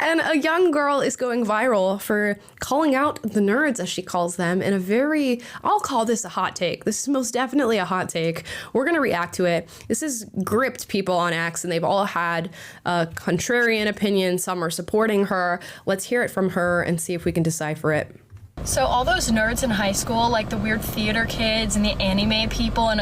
And a young girl is going viral for calling out the nerds, as she calls them, in a very, I'll call this a hot take. This is most definitely a hot take. We're going to react to it. This has gripped people on X, and they've all had a contrarian opinion. Some are supporting her. Let's hear it from her and see if we can decipher it. So all those nerds in high school, like the weird theater kids and the anime people and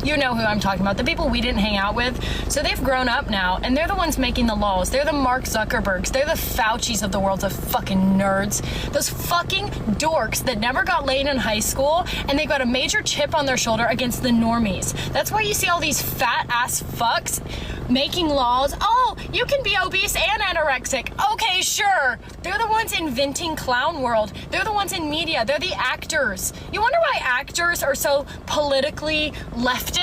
you know who I'm talking about, the people we didn't hang out with. So they've grown up now, and they're the ones making the laws. They're the Mark Zuckerbergs. They're the Faucis of the world, of fucking nerds. Those fucking dorks that never got laid in high school, and they got a major chip on their shoulder against the normies. That's why you see all these fat ass fucks making laws. Oh, you can be obese and anorexic. Okay, sure. They're the ones inventing clown world. They're the ones in media. They're the actors. You wonder why actors are so politically leftist?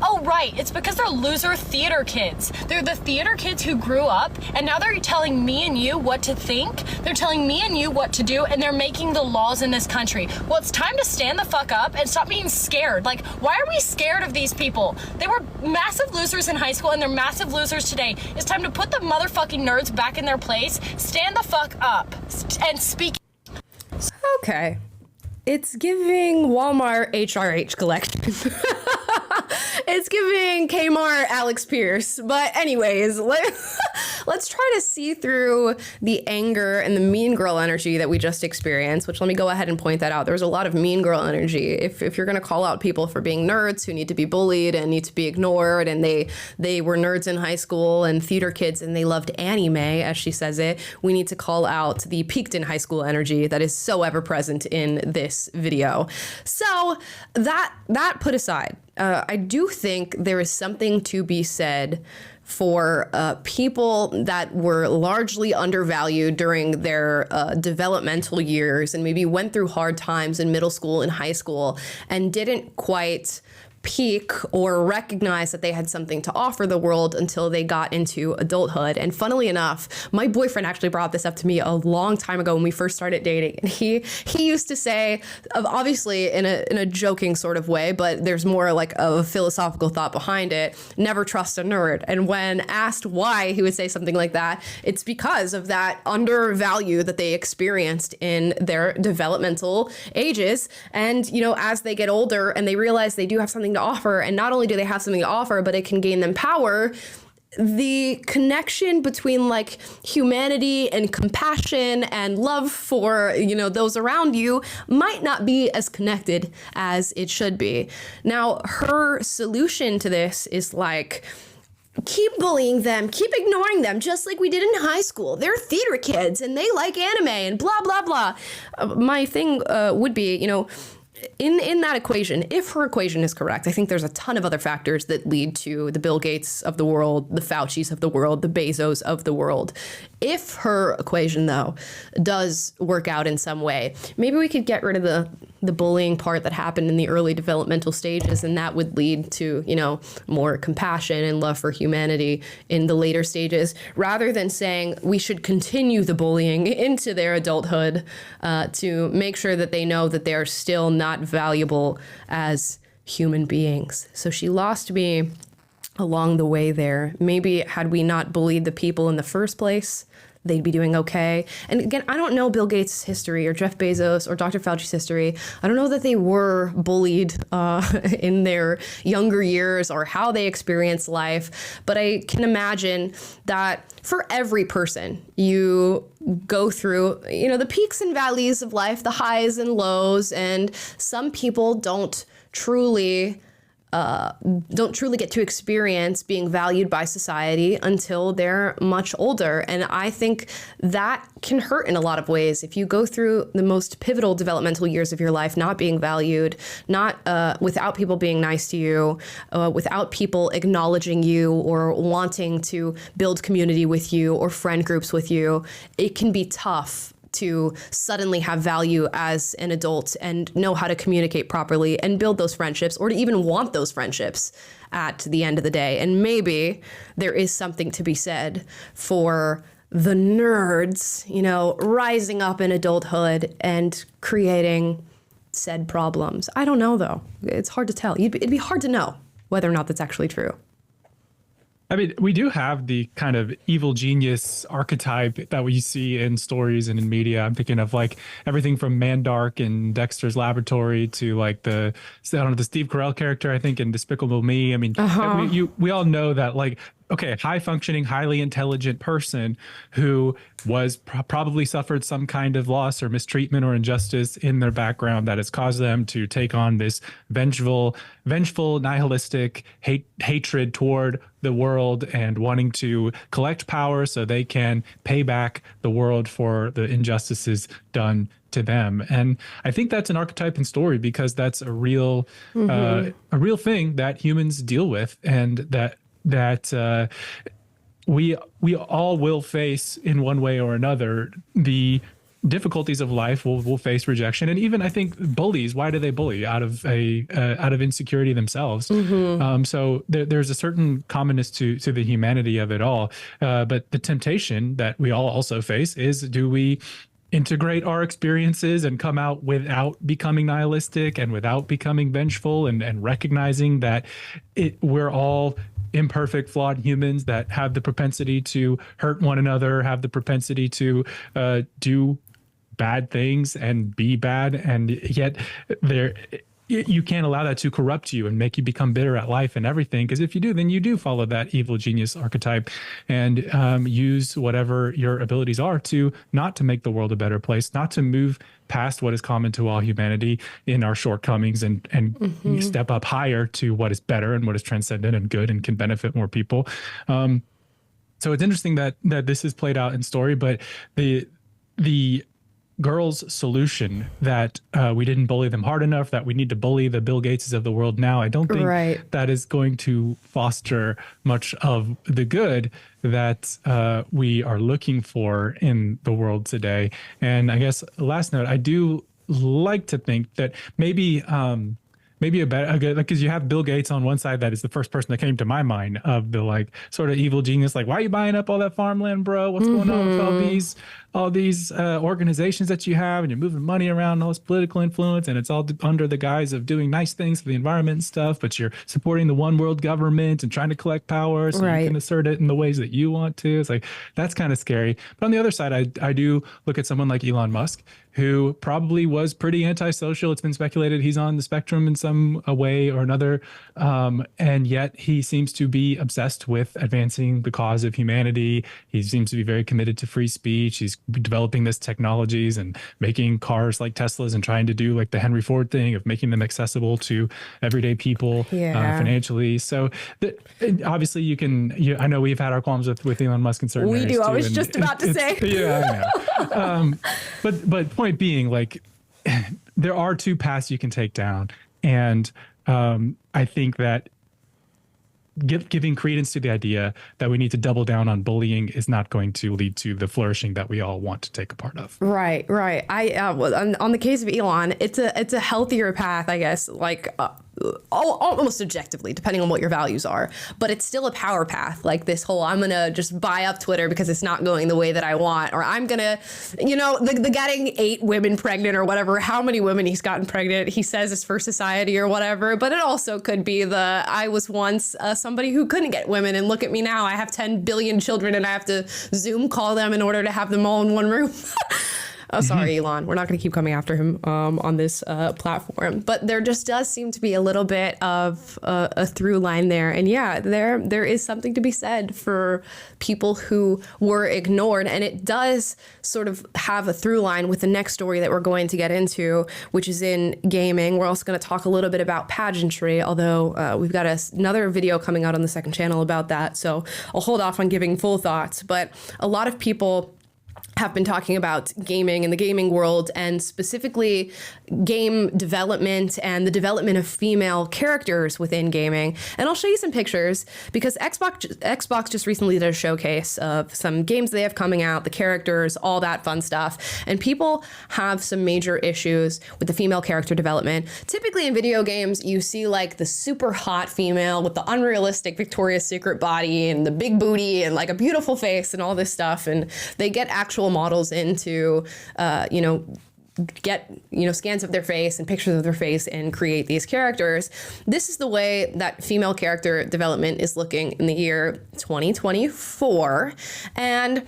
Oh, right. It's because they're loser theater kids. They're the theater kids who grew up, and now they're telling me and you what to think. They're telling me and you what to do, and they're making the laws in this country. Well, it's time to stand the fuck up and stop being scared. Like, why are we scared of these people? They were massive losers in high school, and they're massive losers today. It's time to put the motherfucking nerds back in their place, stand the fuck up, and speak. Okay. It's giving Walmart HRH collection. It's giving Kmart Alex Pierce. But anyways, let's try to see through the anger and the mean girl energy that we just experienced, which let me go ahead and point that out. There was a lot of mean girl energy. If you're going to call out people for being nerds who need to be bullied and need to be ignored, and they were nerds in high school and theater kids and they loved anime, as she says it, we need to call out the peaked in high school energy that is so ever present in this video. So that put aside, I do think there is something to be said for people that were largely undervalued during their developmental years and maybe went through hard times in middle school and high school and didn't quite peak or recognize that they had something to offer the world until they got into adulthood. And funnily enough, my boyfriend actually brought this up to me a long time ago when we first started dating. And he used to say, obviously in a joking sort of way, but there's more like a philosophical thought behind it, never trust a nerd. And when asked why he would say something like that, it's because of that undervalue that they experienced in their developmental ages. And, you know, as they get older and they realize they do have something to offer, and not only do they have something to offer, but it can gain them power, the connection between like humanity and compassion and love for, you know, those around you might not be as connected as it should be. Now, her solution to this is like, keep bullying them, keep ignoring them, just like we did in high school. They're theater kids and they like anime and blah, blah, blah. My thing would be, you know, in that equation, if her equation is correct, I think there's a ton of other factors that lead to the Bill Gates of the world, the Faucis of the world, the Bezos of the world. If her equation, though, does work out in some way, maybe we could get rid of the bullying part that happened in the early developmental stages, and that would lead to, you know, more compassion and love for humanity in the later stages, rather than saying we should continue the bullying into their adulthood to make sure that they know that they're still not valuable as human beings. So she lost me along the way there. Maybe had we not bullied the people in the first place, they'd be doing okay. And again, I don't know Bill Gates' history or Jeff Bezos or Dr. Fauci's history. I don't know that they were bullied in their younger years or how they experienced life. But I can imagine that for every person, you go through, you know, the peaks and valleys of life, the highs and lows, and some people don't truly get to experience being valued by society until they're much older. And I think that can hurt in a lot of ways. If you go through the most pivotal developmental years of your life not being valued, not without people being nice to you, without people acknowledging you or wanting to build community with you or friend groups with you, it can be tough to suddenly have value as an adult and know how to communicate properly and build those friendships, or to even want those friendships at the end of the day. And maybe there is something to be said for the nerds, you know, rising up in adulthood and creating said problems. I don't know, though. It's hard to tell. It'd be hard to know whether or not that's actually true. I mean, we do have the kind of evil genius archetype that we see in stories and in media. I'm thinking of like everything from Mandark in Dexter's Laboratory to like I don't know, the Steve Carell character, I think, in Despicable Me. I mean, we all know that like, okay, high functioning, highly intelligent person who was probably suffered some kind of loss or mistreatment or injustice in their background that has caused them to take on this vengeful, nihilistic hatred toward the world and wanting to collect power so they can pay back the world for the injustices done to them. And I think that's an archetype in story because that's a real thing that humans deal with, and that we all will face in one way or another. The difficulties of life will face rejection, and even I think bullies. Why do they bully? Out of insecurity themselves. So there's a certain commonness to the humanity of it all. But the temptation that we all also face is: do we integrate our experiences and come out without becoming nihilistic and without becoming vengeful, and recognizing that we're all imperfect, flawed humans that have the propensity to hurt one another, have the propensity to do bad things and be bad, and yet you can't allow that to corrupt you and make you become bitter at life and everything, because if you do, then you do follow that evil genius archetype and use whatever your abilities are to not to make the world a better place, not to move past what is common to all humanity in our shortcomings, and step up higher to what is better and what is transcendent and good and can benefit more people. So it's interesting that this is played out in story, but the girls' solution that we didn't bully them hard enough, that we need to bully the Bill Gateses of the world now, I don't think that is going to foster much of the good that we are looking for in the world today. And I guess last note, I do like to think that maybe a better, because you have Bill Gates on one side, that is the first person that came to my mind of the like sort of evil genius, like, why are you buying up all that farmland, bro? What's going on with all these organizations that you have, and you're moving money around, and all this political influence, and it's all under the guise of doing nice things for the environment and stuff, but you're supporting the one world government and trying to collect power so you can assert it in the ways that you want to. It's like, that's kind of scary. But on the other side, I do look at someone like Elon Musk, who probably was pretty antisocial. It's been speculated he's on the spectrum in some way or another. And yet he seems to be obsessed with advancing the cause of humanity. He seems to be very committed to free speech. He's developing this technologies and making cars like Teslas and trying to do like the Henry Ford thing of making them accessible to everyday people financially. So obviously I know we've had our qualms with Elon Musk in certain areas. We do. I was just about to say. Yeah, I know. But point being, like, there are two paths you can take down. And I think that giving credence to the idea that we need to double down on bullying is not going to lead to the flourishing that we all want to take a part of. Right. On the case of Elon, it's a healthier path, I guess, like almost objectively, depending on what your values are. But it's still a power path, like this whole, I'm going to just buy up Twitter because it's not going the way that I want, or I'm going to, the getting 8 women pregnant or whatever, how many women he's gotten pregnant, he says is for society or whatever. But it also could be I was once somebody who couldn't get women, and look at me now, I have 10 billion children and I have to Zoom call them in order to have them all in one room. Oh, sorry, Elon. We're not going to keep coming after him on this platform. But there just does seem to be a little bit of a through line there. And yeah, there is something to be said for people who were ignored. And it does sort of have a through line with the next story that we're going to get into, which is in gaming. We're also going to talk a little bit about pageantry, although we've got another video coming out on the second channel about that. So I'll hold off on giving full thoughts. But a lot of people have been talking about gaming and the gaming world, and specifically game development and the development of female characters within gaming. And I'll show you some pictures because Xbox just recently did a showcase of some games they have coming out, the characters, all that fun stuff. And people have some major issues with the female character development. Typically in video games, you see like the super hot female with the unrealistic Victoria's Secret body and the big booty and like a beautiful face and all this stuff. And they get actual models into, get, scans of their face and pictures of their face and create these characters. This is the way that female character development is looking in the year 2024. And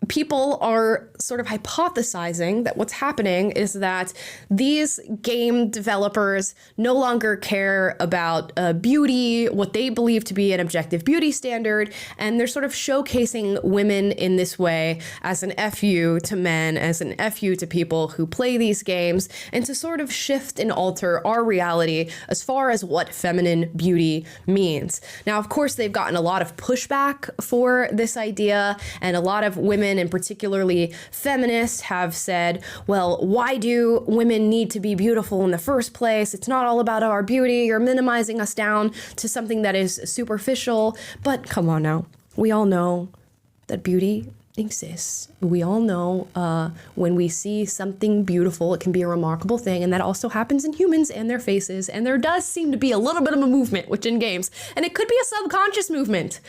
people are sort of hypothesizing that what's happening is that these game developers no longer care about beauty, what they believe to be an objective beauty standard, and they're sort of showcasing women in this way as an FU to men, as an FU to people who play these games, and to sort of shift and alter our reality as far as what feminine beauty means. Now, of course, they've gotten a lot of pushback for this idea, and a lot of women, and particularly feminists, have said, well, why do women need to be beautiful in the first place? It's not all about our beauty. You're minimizing us down to something that is superficial. But come on now. We all know that beauty exists. We all know when we see something beautiful, it can be a remarkable thing, and that also happens in humans and their faces. And there does seem to be a little bit of a movement within games, and it could be a subconscious movement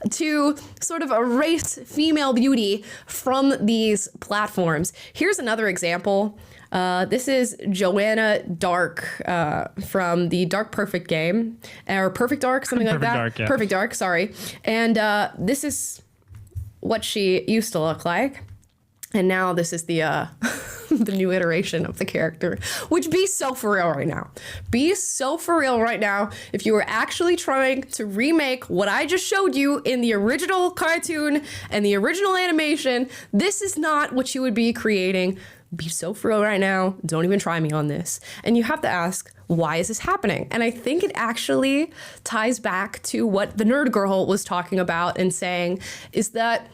to sort of erase female beauty from these platforms. Here's another example. This is Joanna Dark from the Dark Perfect game, or Perfect Dark, something like that. Dark, yeah. Perfect Dark, sorry. And this is what she used to look like, and now this is the the new iteration of the character. Which, be so for real right now. Be so for real right now. If you were actually trying to remake what I just showed you in the original cartoon and the original animation, this is not what you would be creating. Be so for real right now. Don't even try me on this. And you have to ask, why is this happening? And I think it actually ties back to what the nerd girl was talking about and saying, is that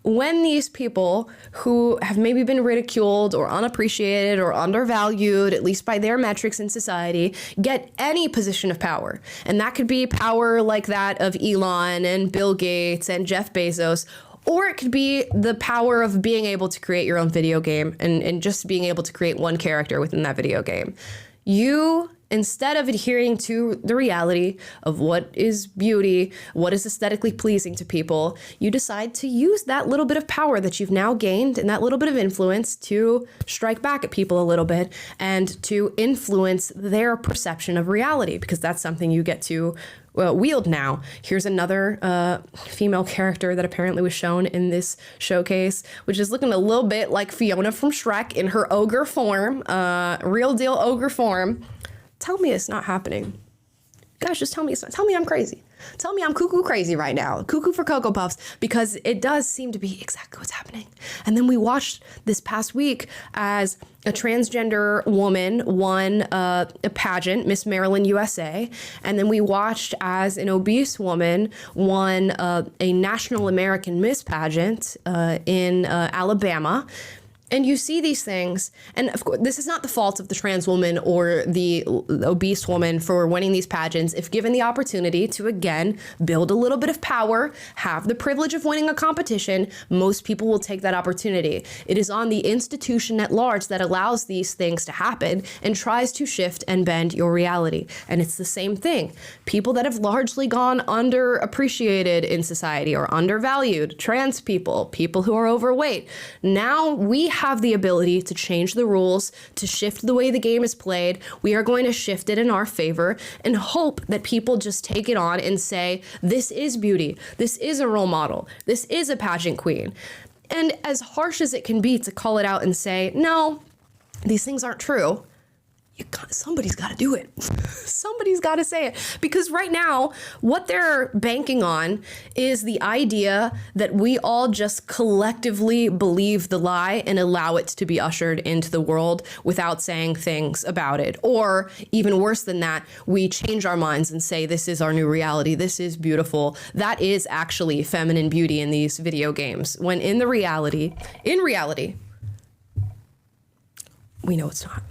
when these people who have maybe been ridiculed or unappreciated or undervalued, at least by their metrics in society, get any position of power, and that could be power like that of Elon and Bill Gates and Jeff Bezos, or it could be the power of being able to create your own video game and just being able to create one character within that video game. You, instead of adhering to the reality of what is beauty, what is aesthetically pleasing to people, you decide to use that little bit of power that you've now gained and that little bit of influence to strike back at people a little bit and to influence their perception of reality, because that's something you get to wield now. Here's another female character that apparently was shown in this showcase, which is looking a little bit like Fiona from Shrek in her ogre form, real deal ogre form. Tell me it's not happening. Guys, just tell me it's not. Tell me I'm crazy. Tell me I'm cuckoo crazy right now. Cuckoo for Cocoa Puffs, because it does seem to be exactly what's happening. And then we watched this past week as a transgender woman won a pageant, Miss Maryland USA. And then we watched as an obese woman won a National American Miss pageant in Alabama. And you see these things, and of course, this is not the fault of the trans woman or the obese woman for winning these pageants. If given the opportunity to, again, build a little bit of power, have the privilege of winning a competition, most people will take that opportunity. It is on the institution at large that allows these things to happen and tries to shift and bend your reality. And it's the same thing. People that have largely gone underappreciated in society or undervalued, trans people, people who are overweight, now we have the ability to change the rules, to shift the way the game is played. We are going to shift it in our favor and hope that people just take it on and say, this is beauty. This is a role model. This is a pageant queen. And as harsh as it can be to call it out and say, no, these things aren't true, somebody's got to do it. Somebody's got to say it. Because right now, what they're banking on is the idea that we all just collectively believe the lie and allow it to be ushered into the world without saying things about it. Or even worse than that, we change our minds and say, this is our new reality. This is beautiful. That is actually feminine beauty in these video games. When in reality, we know it's not.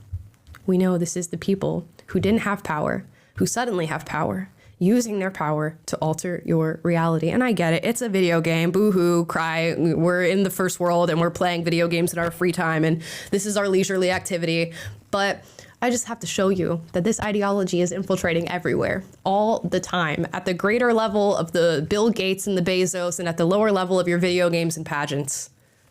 We know this is the people who didn't have power, who suddenly have power, using their power to alter your reality. And I get it. It's a video game. Boo-hoo, cry. We're in the first world and we're playing video games in our free time. And this is our leisurely activity. But I just have to show you that this ideology is infiltrating everywhere, all the time, at the greater level of the Bill Gates and the Bezos and at the lower level of your video games and pageants.